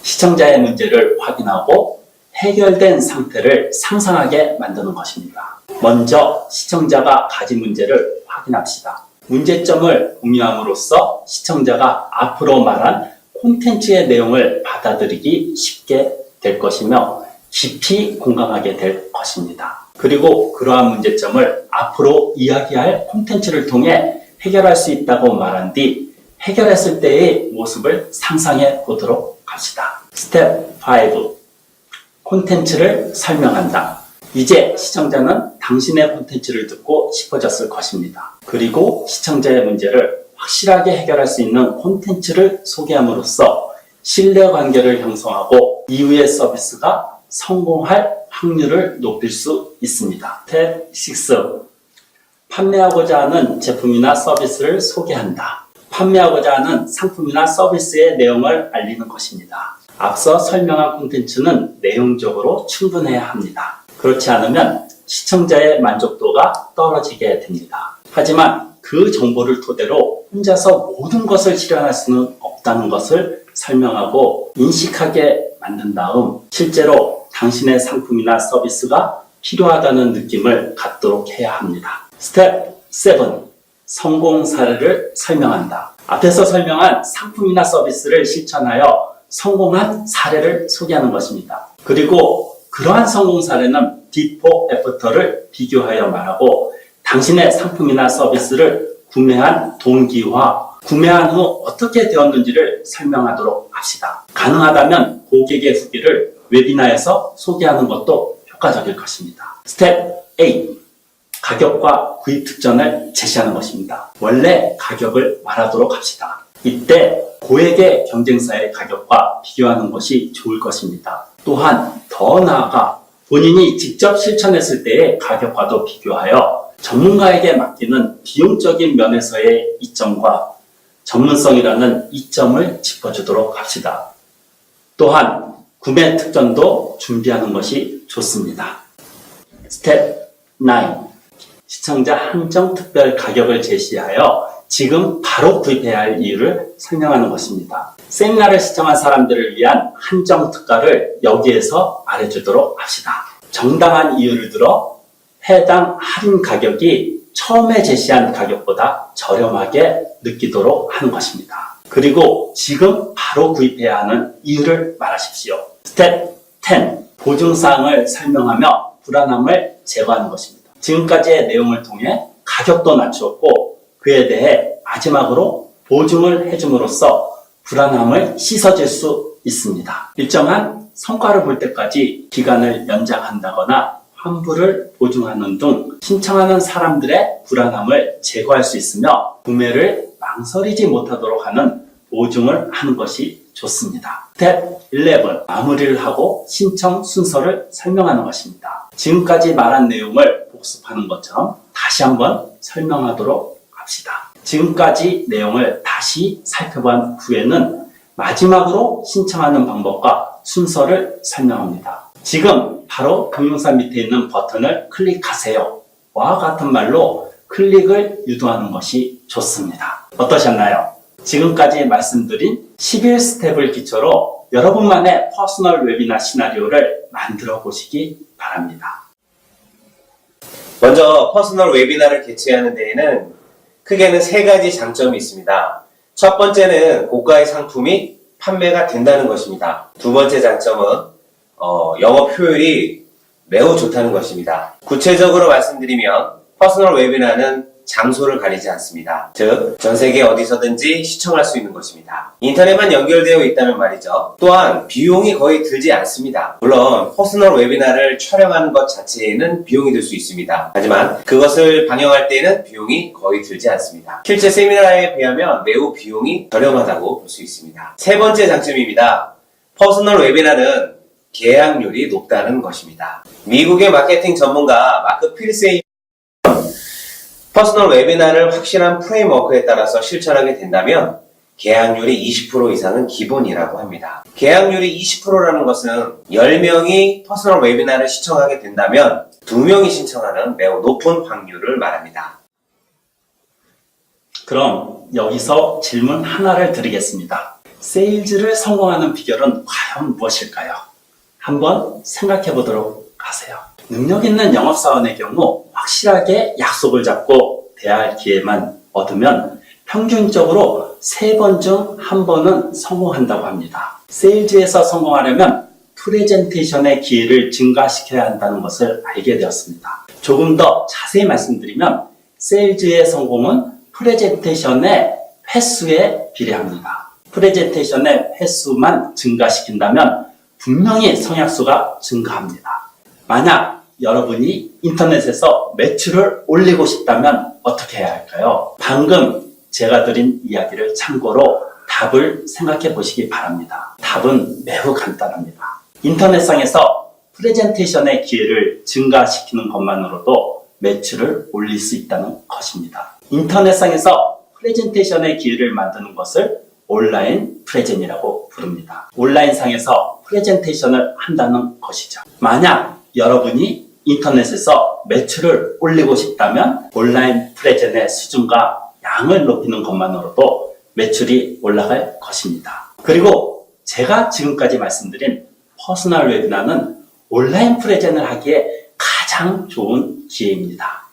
시청자의 문제를 확인하고 해결된 상태를 상상하게 만드는 것입니다. 먼저 시청자가 가진 문제를 확인합시다. 문제점을 공유함으로써 시청자가 앞으로 말한 콘텐츠의 내용을 받아들이기 쉽게 될 것이며 깊이 공감하게 될 것입니다. 그리고 그러한 문제점을 앞으로 이야기할 콘텐츠를 통해 해결할 수 있다고 말한 뒤 해결했을 때의 모습을 상상해 보도록 합시다. 스텝 5. 콘텐츠를 설명한다. 이제 시청자는 당신의 콘텐츠를 듣고 싶어졌을 것입니다. 그리고 시청자의 문제를 확실하게 해결할 수 있는 콘텐츠를 소개함으로써 신뢰관계를 형성하고 이후의 서비스가 성공할 확률을 높일 수 있습니다. 스텝 6. 판매하고자 하는 제품이나 서비스를 소개한다. 판매하고자 하는 상품이나 서비스의 내용을 알리는 것입니다. 앞서 설명한 콘텐츠는 내용적으로 충분해야 합니다. 그렇지 않으면 시청자의 만족도가 떨어지게 됩니다. 하지만 그 정보를 토대로 혼자서 모든 것을 실현할 수는 없다는 것을 설명하고 인식하게 만든 다음 실제로 당신의 상품이나 서비스가 필요하다는 느낌을 갖도록 해야 합니다. 스텝 7. 성공 사례를 설명한다. 앞에서 설명한 상품이나 서비스를 실천하여 성공한 사례를 소개하는 것입니다. 그리고 그러한 성공 사례는 비포 애프터를 비교하여 말하고 당신의 상품이나 서비스를 구매한 동기와 구매한 후 어떻게 되었는지를 설명하도록 합시다. 가능하다면 고객의 후기를 웨비나에서 소개하는 것도 효과적일 것입니다. 스텝 8. 가격과 구입 특전을 제시하는 것입니다. 원래 가격을 말하도록 합시다. 이때 고액의 경쟁사의 가격과 비교하는 것이 좋을 것입니다. 또한 더 나아가 본인이 직접 실천했을 때의 가격과도 비교하여 전문가에게 맡기는 비용적인 면에서의 이점과 전문성이라는 이점을 짚어주도록 합시다. 또한 구매 특전도 준비하는 것이 좋습니다. 스텝 9. 시청자 한정 특별 가격을 제시하여 지금 바로 구입해야 할 이유를 설명하는 것입니다. 세미나를 시청한 사람들을 위한 한정 특가를 여기에서 말해주도록 합시다. 정당한 이유를 들어 해당 할인 가격이 처음에 제시한 가격보다 저렴하게 느끼도록 하는 것입니다. 그리고 지금 바로 구입해야 하는 이유를 말하십시오. 스텝 10. 보증사항을 설명하며 불안함을 제거하는 것입니다. 지금까지의 내용을 통해 가격도 낮추었고 그에 대해 마지막으로 보증을 해줌으로써 불안함을 씻어줄 수 있습니다. 일정한 성과를 볼 때까지 기간을 연장한다거나 환불을 보증하는 등 신청하는 사람들의 불안함을 제거할 수 있으며 구매를 망설이지 못하도록 하는 보증을 하는 것이 좋습니다. 스텝 11. 마무리를 하고 신청 순서를 설명하는 것입니다. 지금까지 말한 내용을 복습하는 것처럼 다시 한번 설명하도록 합시다. 지금까지 내용을 다시 살펴본 후에는 마지막으로 신청하는 방법과 순서를 설명합니다. 지금 바로 동영상 밑에 있는 버튼을 클릭하세요. 와 같은 말로 클릭을 유도하는 것이 좋습니다. 어떠셨나요? 지금까지 말씀드린 11스텝을 기초로 여러분만의 퍼스널 웨비나 시나리오를 만들어 보시기 바랍니다. 먼저 퍼스널 웨비나를 개최하는 데에는 크게는 3가지 장점이 있습니다. 첫 번째는 고가의 상품이 판매가 된다는 것입니다. 두 번째 장점은 영업 효율이 매우 좋다는 것입니다. 구체적으로 말씀드리면 퍼스널 웨비나는 장소를 가리지 않습니다. 즉, 전 세계 어디서든지 시청할 수 있는 것입니다. 인터넷만 연결되어 있다면 말이죠. 또한 비용이 거의 들지 않습니다. 물론 퍼스널 웨비나를 촬영하는 것 자체에는 비용이 들 수 있습니다. 하지만 그것을 방영할 때는 비용이 거의 들지 않습니다. 실제 세미나에 비하면 매우 비용이 저렴하다고 볼 수 있습니다. 세 번째 장점입니다. 퍼스널 웨비나는 계약률이 높다는 것입니다. 미국의 마케팅 전문가 마크 필세이 퍼스널 웨비나를 확실한 프레임워크에 따라서 실천하게 된다면 계약률이 20% 이상은 기본이라고 합니다. 계약률이 20%라는 것은 10명이 퍼스널 웨비나를 시청하게 된다면 2명이 신청하는 매우 높은 확률을 말합니다. 그럼 여기서 질문 하나를 드리겠습니다. 세일즈를 성공하는 비결은 과연 무엇일까요? 한번 생각해 보도록 하세요. 능력 있는 영업사원의 경우 확실하게 약속을 잡고 대화할 기회만 얻으면 평균적으로 3번 중 1번은 성공한다고 합니다. 세일즈에서 성공하려면 프레젠테이션의 기회를 증가시켜야 한다는 것을 알게 되었습니다. 조금 더 자세히 말씀드리면 세일즈의 성공은 프레젠테이션의 횟수에 비례합니다. 프레젠테이션의 횟수만 증가시킨다면 분명히 성약수가 증가합니다. 만약 여러분이 인터넷에서 매출을 올리고 싶다면 어떻게 해야 할까요? 방금 제가 드린 이야기를 참고로 답을 생각해 보시기 바랍니다. 답은 매우 간단합니다. 인터넷상에서 프레젠테이션의 기회를 증가시키는 것만으로도 매출을 올릴 수 있다는 것입니다. 인터넷상에서 프레젠테이션의 기회를 만드는 것을 온라인 프레젠이라고 부릅니다. 온라인상에서 프레젠테이션을 한다는 것이죠. 만약 여러분이 인터넷에서 매출을 올리고 싶다면 온라인 프레젠의 수준과 양을 높이는 것만으로도 매출이 올라갈 것입니다. 그리고 제가 지금까지 말씀드린 퍼스널 웨비나는 온라인 프레젠을 하기에 가장 좋은 기회입니다.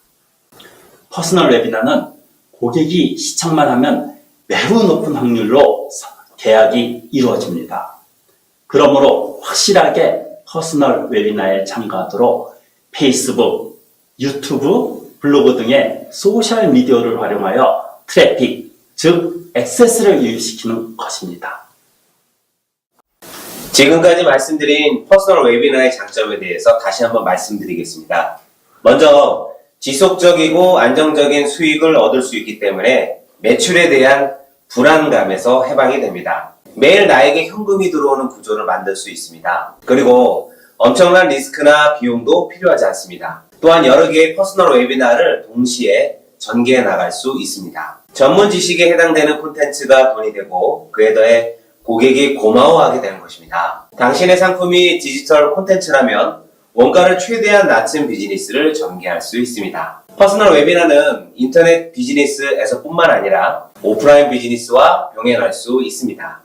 퍼스널 웨비나는 고객이 시청만 하면 매우 높은 확률로 계약이 이루어집니다. 그러므로 확실하게 퍼스널 웨비나에 참가하도록 페이스북, 유튜브, 블로그 등의 소셜 미디어를 활용하여 트래픽, 즉 액세스를 유입시키는 것입니다. 지금까지 말씀드린 퍼스널 웨비나의 장점에 대해서 다시 한번 말씀드리겠습니다. 먼저 지속적이고 안정적인 수익을 얻을 수 있기 때문에 매출에 대한 불안감에서 해방이 됩니다. 매일 나에게 현금이 들어오는 구조를 만들 수 있습니다. 그리고 엄청난 리스크나 비용도 필요하지 않습니다. 또한 여러 개의 퍼스널 웨비나를 동시에 전개해 나갈 수 있습니다. 전문 지식에 해당되는 콘텐츠가 돈이 되고 그에 더해 고객이 고마워하게 되는 것입니다. 당신의 상품이 디지털 콘텐츠라면 원가를 최대한 낮춘 비즈니스를 전개할 수 있습니다. 퍼스널 웨비나는 인터넷 비즈니스에서뿐만 아니라 오프라인 비즈니스와 병행할 수 있습니다.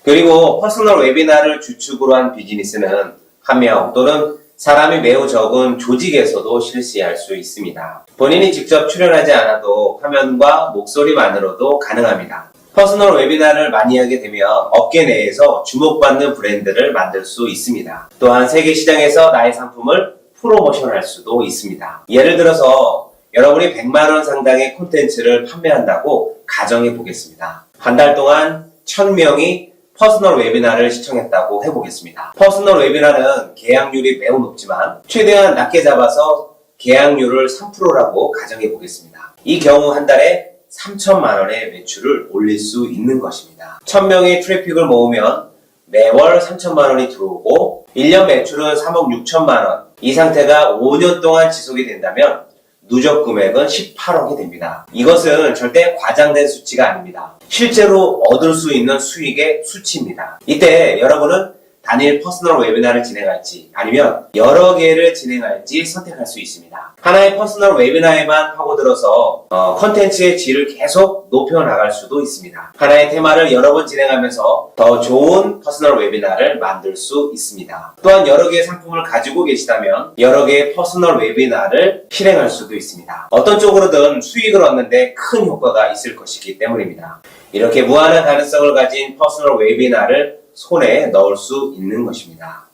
그리고 퍼스널 웨비나를 주축으로 한 비즈니스는 한 명 또는 사람이 매우 적은 조직에서도 실시할 수 있습니다. 본인이 직접 출연하지 않아도 화면과 목소리만으로도 가능합니다. 퍼스널 웨비나를 많이 하게 되면 업계 내에서 주목받는 브랜드를 만들 수 있습니다. 또한 세계 시장에서 나의 상품을 프로모션할 수도 있습니다. 예를 들어서 여러분이 100만 원 상당의 콘텐츠를 판매한다고 가정해 보겠습니다. 한 달 동안 1000명이 퍼스널 웨비나를 시청했다고 해보겠습니다. 퍼스널 웨비나는 계약률이 매우 높지만 최대한 낮게 잡아서 계약률을 3%라고 가정해 보겠습니다. 이 경우 한 달에 3천만 원의 매출을 올릴 수 있는 것입니다. 1000명의 트래픽을 모으면 매월 3천만 원이 들어오고 1년 매출은 3억 6천만 원. 이 상태가 5년 동안 지속이 된다면 누적 금액은 18억이 됩니다. 이것은 절대 과장된 수치가 아닙니다. 실제로 얻을 수 있는 수익의 수치입니다. 이때 여러분은 단일 퍼스널 웨비나를 진행할지 아니면 여러 개를 진행할지 선택할 수 있습니다. 하나의 퍼스널 웨비나에만 파고들어서 컨텐츠의 질을 계속 높여나갈 수도 있습니다. 하나의 테마를 여러 번 진행하면서 더 좋은 퍼스널 웨비나를 만들 수 있습니다. 또한 여러 개의 상품을 가지고 계시다면 여러 개의 퍼스널 웨비나를 실행할 수도 있습니다. 어떤 쪽으로든 수익을 얻는데 큰 효과가 있을 것이기 때문입니다. 이렇게 무한한 가능성을 가진 퍼스널 웨비나를 손에 넣을 수 있는 것입니다.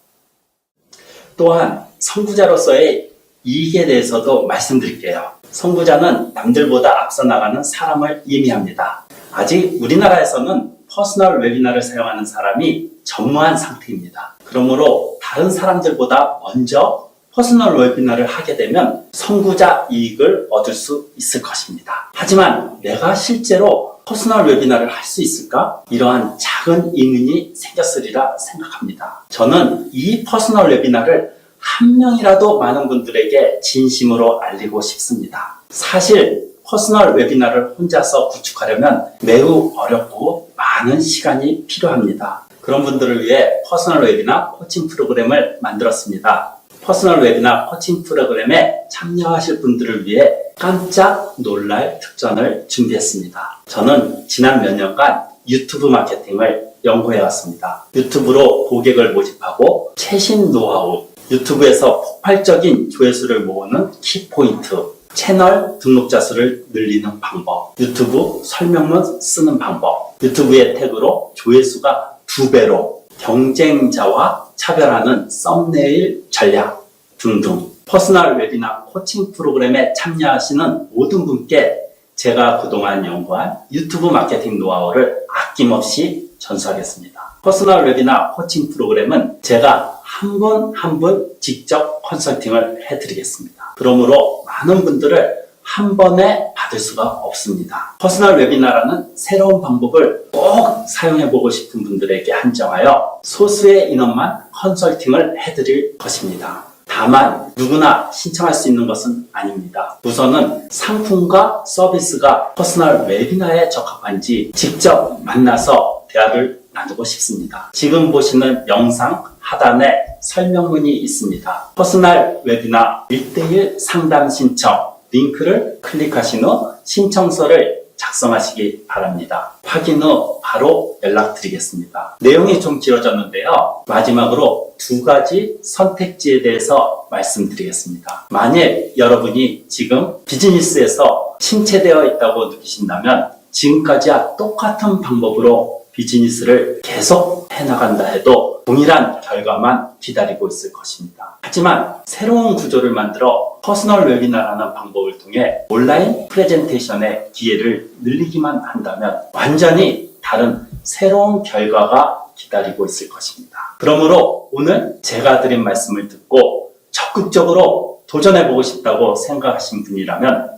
또한 선구자로서의 이익에 대해서도 말씀드릴게요. 선구자는 남들보다 앞서 나가는 사람을 의미합니다. 아직 우리나라에서는 퍼스널 웨비나를 사용하는 사람이 전무한 상태입니다. 그러므로 다른 사람들보다 먼저 퍼스널 웨비나를 하게 되면 선구자 이익을 얻을 수 있을 것입니다. 하지만 내가 실제로 퍼스널 웨비나를 할 수 있을까? 이러한 작은 의문이 생겼으리라 생각합니다. 저는 이 퍼스널 웨비나를 한 명이라도 많은 분들에게 진심으로 알리고 싶습니다. 사실 퍼스널 웨비나를 혼자서 구축하려면 매우 어렵고 많은 시간이 필요합니다. 그런 분들을 위해 퍼스널 웨비나 코칭 프로그램을 만들었습니다. 퍼스널 웨비나 코칭 프로그램에 참여하실 분들을 위해 깜짝 놀랄 특전을 준비했습니다. 저는 지난 몇 년간 유튜브 마케팅을 연구해왔습니다. 유튜브로 고객을 모집하고 최신 노하우, 유튜브에서 폭발적인 조회수를 모으는 키포인트, 채널 등록자 수를 늘리는 방법, 유튜브 설명문 쓰는 방법, 유튜브의 태그로 조회수가 2배로 경쟁자와 차별하는 썸네일 전략 등등 퍼스널 웨비나 코칭 프로그램에 참여하시는 모든 분께 제가 그동안 연구한 유튜브 마케팅 노하우를 아낌없이 전수하겠습니다. 퍼스널 웨비나 코칭 프로그램은 제가 한 분 한 분 직접 컨설팅을 해드리겠습니다. 그러므로 많은 분들을 한 번에 받을 수가 없습니다. 퍼스널 웨비나라는 새로운 방법을 꼭 사용해보고 싶은 분들에게 한정하여 소수의 인원만 컨설팅을 해드릴 것입니다. 다만 누구나 신청할 수 있는 것은 아닙니다. 우선은 상품과 서비스가 퍼스널 웨비나에 적합한지 직접 만나서 대화를 나누고 싶습니다. 지금 보시는 영상 하단에 설명문이 있습니다. 퍼스널 웨비나 1:1 상담 신청 링크를 클릭하신 후 신청서를 작성하시기 바랍니다. 확인 후 바로 연락드리겠습니다. 내용이 좀 길어졌는데요. 마지막으로 2가지 선택지에 대해서 말씀드리겠습니다. 만일 여러분이 지금 비즈니스에서 침체되어 있다고 느끼신다면 지금까지와 똑같은 방법으로 비즈니스를 계속 해나간다 해도 동일한 결과만 기다리고 있을 것입니다. 하지만 새로운 구조를 만들어 퍼스널 웨비나라는 방법을 통해 온라인 프레젠테이션의 기회를 늘리기만 한다면 완전히 다른 새로운 결과가 기다리고 있을 것입니다. 그러므로 오늘 제가 드린 말씀을 듣고 적극적으로 도전해보고 싶다고 생각하신 분이라면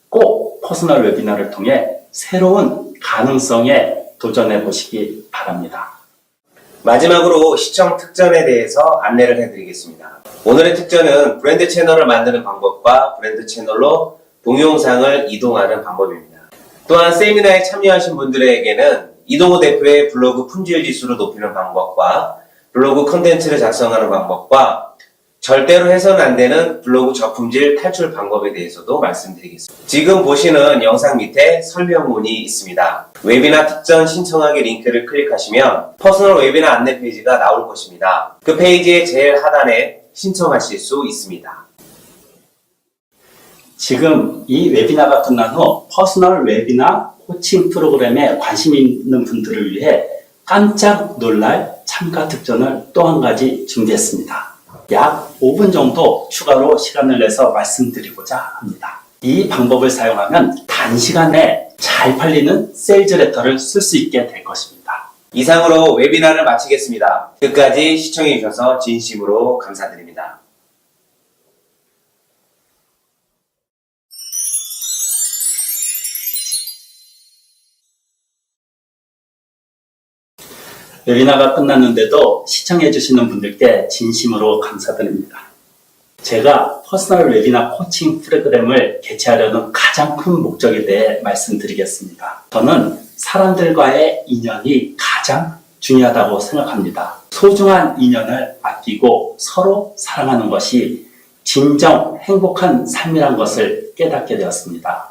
꼭 퍼스널 웨비나를 통해 새로운 가능성에 도전해보시기 바랍니다. 마지막으로 시청 특전에 대해서 안내를 해드리겠습니다. 오늘의 특전은 브랜드 채널을 만드는 방법과 브랜드 채널로 동영상을 이동하는 방법입니다. 또한 세미나에 참여하신 분들에게는 이동호 대표의 블로그 품질 지수를 높이는 방법과 블로그 컨텐츠를 작성하는 방법과 절대로 해서는 안 되는 블로그 저품질 탈출 방법에 대해서도 말씀드리겠습니다. 지금 보시는 영상 밑에 설명문이 있습니다. 웨비나 특전 신청하기 링크를 클릭하시면 퍼스널 웨비나 안내 페이지가 나올 것입니다. 그 페이지의 제일 하단에 신청하실 수 있습니다. 지금 이 웨비나가 끝난 후 퍼스널 웨비나 코칭 프로그램에 관심 있는 분들을 위해 깜짝 놀랄 참가 특전을 또 한 가지 준비했습니다. 약 5분 정도 추가로 시간을 내서 말씀드리고자 합니다. 이 방법을 사용하면 단시간에 잘 팔리는 세일즈 레터를 쓸 수 있게 될 것입니다. 이상으로 웨비나를 마치겠습니다. 끝까지 시청해주셔서 진심으로 감사드립니다. 웨비나가 끝났는데도 시청해주시는 분들께 진심으로 감사드립니다. 제가 퍼스널 웨비나 코칭 프로그램을 개최하려는 가장 큰 목적에 대해 말씀드리겠습니다. 저는 사람들과의 인연이 가장 중요하다고 생각합니다. 소중한 인연을 아끼고 서로 사랑하는 것이 진정 행복한 삶이란 것을 깨닫게 되었습니다.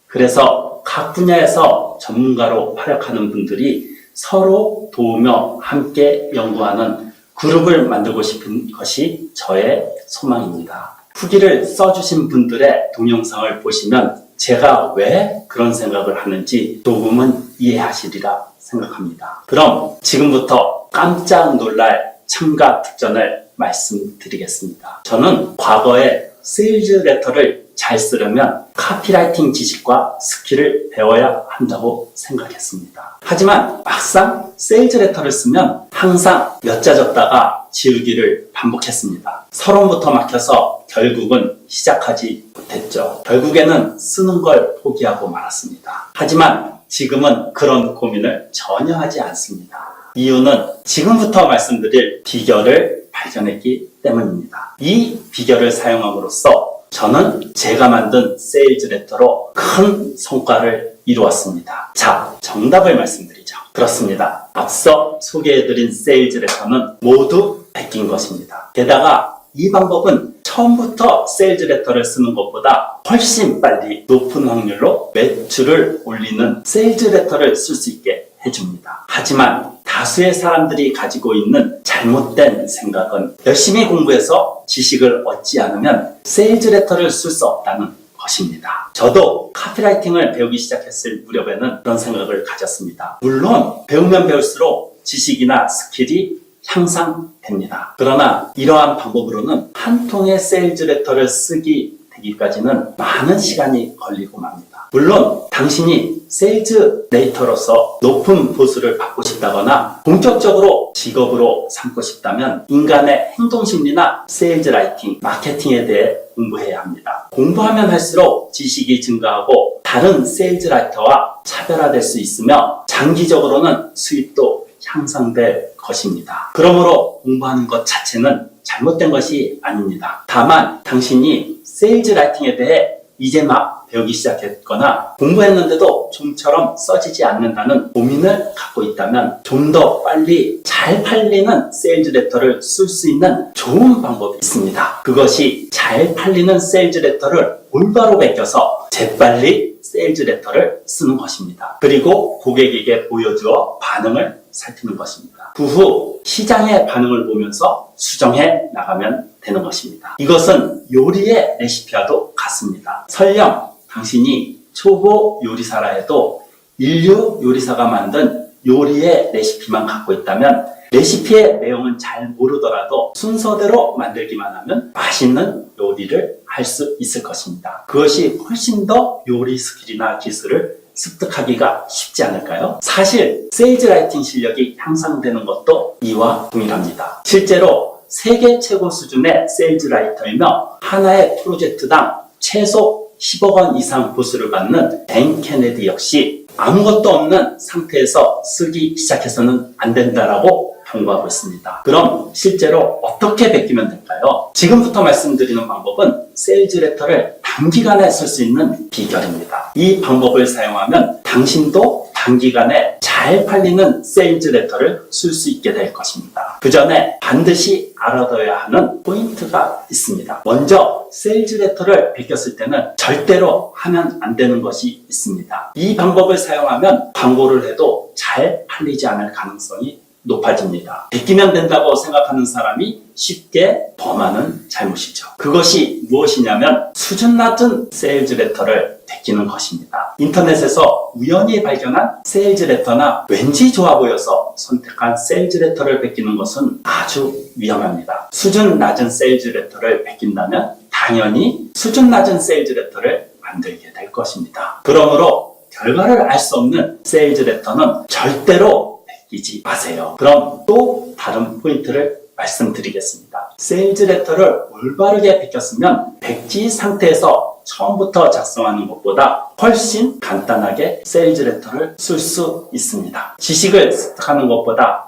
그래서 각 분야에서 전문가로 활약하는 분들이 서로 도우며 함께 연구하는 그룹을 만들고 싶은 것이 저의 소망입니다. 후기를 써주신 분들의 동영상을 보시면 제가 왜 그런 생각을 하는지 조금은 이해하시리라 생각합니다. 그럼 지금부터 깜짝 놀랄 참가 특전을 말씀드리겠습니다. 저는 과거에 세일즈 레터를 잘 쓰려면 카피라이팅 지식과 스킬을 배워야 한다고 생각했습니다. 하지만 막상 세일즈 레터를 쓰면 항상 몇 자 적다가 지우기를 반복했습니다. 서론부터 막혀서 결국은 시작하지 못했죠. 결국에는 쓰는 걸 포기하고 말았습니다. 하지만 지금은 그런 고민을 전혀 하지 않습니다. 이유는 지금부터 말씀드릴 비결을 발견했기 때문입니다. 이 비결을 사용함으로써 저는 제가 만든 세일즈 레터로 큰 성과를 이루었습니다. 자, 정답을 말씀드리죠. 그렇습니다. 앞서 소개해드린 세일즈 레터는 모두 베낀 것입니다. 게다가 이 방법은 처음부터 세일즈 레터를 쓰는 것보다 훨씬 빨리 높은 확률로 매출을 올리는 세일즈 레터를 쓸 수 있게 해줍니다. 하지만 다수의 사람들이 가지고 있는 잘못된 생각은 열심히 공부해서 지식을 얻지 않으면 세일즈 레터를 쓸 수 없다는 것입니다. 저도 카피라이팅을 배우기 시작했을 무렵에는 그런 생각을 가졌습니다. 물론 배우면 배울수록 지식이나 스킬이 향상됩니다. 그러나 이러한 방법으로는 한 통의 세일즈 레터를 쓰기 되기까지는 많은 시간이 걸리고 맙니다. 물론 당신이 세일즈 레이터로서 높은 보수를 받고 싶다거나 본격적으로 직업으로 삼고 싶다면 인간의 행동심리나 세일즈 라이팅, 마케팅에 대해 공부해야 합니다. 공부하면 할수록 지식이 증가하고 다른 세일즈 라이터와 차별화될 수 있으며 장기적으로는 수입도 향상될 것입니다. 그러므로 공부하는 것 자체는 잘못된 것이 아닙니다. 다만 당신이 세일즈 라이팅에 대해 이제 막 배우기 시작했거나 공부했는데도 좀처럼 써지지 않는다는 고민을 갖고 있다면 좀 더 빨리 잘 팔리는 세일즈 레터를 쓸 수 있는 좋은 방법이 있습니다. 그것이 잘 팔리는 세일즈 레터를 올바로 베껴서 재빨리 세일즈 레터를 쓰는 것입니다. 그리고 고객에게 보여주어 반응을 살피는 것입니다. 그 후 시장의 반응을 보면서 수정해 나가면 되는 것입니다. 이것은 요리의 레시피와도 같습니다. 설령 당신이 초보 요리사라 해도 인류 요리사가 만든 요리의 레시피만 갖고 있다면 레시피의 내용은 잘 모르더라도 순서대로 만들기만 하면 맛있는 요리를 할 수 있을 것입니다. 그것이 훨씬 더 요리 스킬이나 기술을 습득하기가 쉽지 않을까요? 사실 세일즈 라이팅 실력이 향상되는 것도 이와 동일합니다. 실제로 세계 최고 수준의 세일즈 라이터이며 하나의 프로젝트당 최소 10억 원 이상 보수를 받는 댄 케네디 역시 아무것도 없는 상태에서 쓰기 시작해서는 안 된다라고 경고하고 있습니다. 그럼 실제로 어떻게 베끼면 될까요? 지금부터 말씀드리는 방법은 세일즈 레터를 단기간에 쓸 수 있는 비결입니다. 이 방법을 사용하면 당신도 단기간에 잘 팔리는 세일즈 레터를 쓸 수 있게 될 것입니다. 그 전에 반드시 알아둬야 하는 포인트가 있습니다. 먼저 세일즈 레터를 베꼈을 때는 절대로 하면 안 되는 것이 있습니다. 이 방법을 사용하면 광고를 해도 잘 팔리지 않을 가능성이 높아집니다. 베끼면 된다고 생각하는 사람이 쉽게 범하는 잘못이죠. 그것이 무엇이냐면 수준 낮은 세일즈 레터를 베끼는 것입니다. 인터넷에서 우연히 발견한 세일즈 레터나 왠지 좋아 보여서 선택한 세일즈 레터를 베끼는 것은 아주 위험합니다. 수준 낮은 세일즈 레터를 베낀다면 당연히 수준 낮은 세일즈 레터를 만들게 될 것입니다. 그러므로 결과를 알 수 없는 세일즈 레터는 절대로 남기지 마세요. 그럼 또 다른 포인트를 말씀드리겠습니다. 세일즈 레터를 올바르게 베꼈으면 백지 상태에서 처음부터 작성하는 것보다 훨씬 간단하게 세일즈 레터를 쓸 수 있습니다. 지식을 습득하는 것보다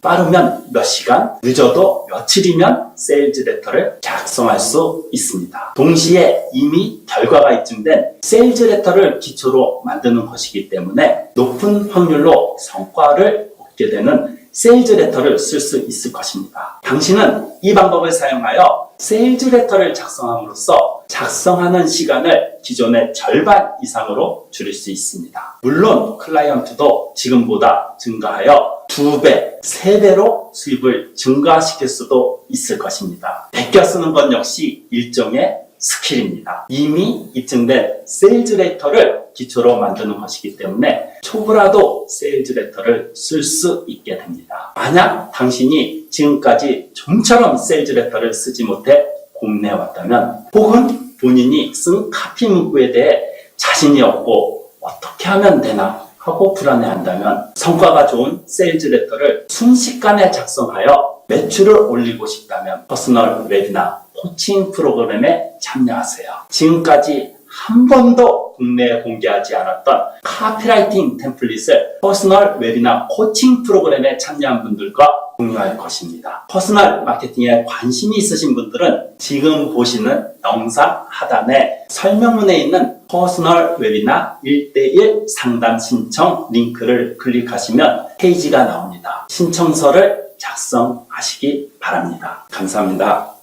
빠르면 몇 시간, 늦어도 며칠이면 세일즈 레터를 작성할 수 있습니다. 동시에 이미 결과가 입증된 세일즈 레터를 기초로 만드는 것이기 때문에 높은 확률로 성과를 얻게 되는 세일즈 레터를 쓸 수 있을 것입니다. 당신은 이 방법을 사용하여 세일즈 레터를 작성함으로써 작성하는 시간을 기존의 절반 이상으로 줄일 수 있습니다. 물론 클라이언트도 지금보다 증가하여 2배, 3배로 수입을 증가시킬 수도 있을 것입니다. 베껴 쓰는 것 역시 일종의 스킬입니다. 이미 입증된 세일즈 레터를 기초로 만드는 것이기 때문에 초보라도 세일즈 레터를 쓸 수 있게 됩니다. 만약 당신이 지금까지 좀처럼 세일즈 레터를 쓰지 못해 고민해 왔다면, 혹은 본인이 쓴 카피 문구에 대해 자신이 없고 어떻게 하면 되나 하고 불안해한다면, 성과가 좋은 세일즈 레터를 순식간에 작성하여 매출을 올리고 싶다면 퍼스널 웨비나 코칭 프로그램에 참여하세요. 지금까지 한 번도 국내에 공개하지 않았던 카피라이팅 템플릿을 퍼스널 웨비나 코칭 프로그램에 참여한 분들과 공유할 것입니다. 퍼스널 마케팅에 관심이 있으신 분들은 지금 보시는 영상 하단에 설명문에 있는 퍼스널 웨비나 1:1 상담 신청 링크를 클릭하시면 페이지가 나옵니다. 신청서를 작성하시기 바랍니다. 감사합니다.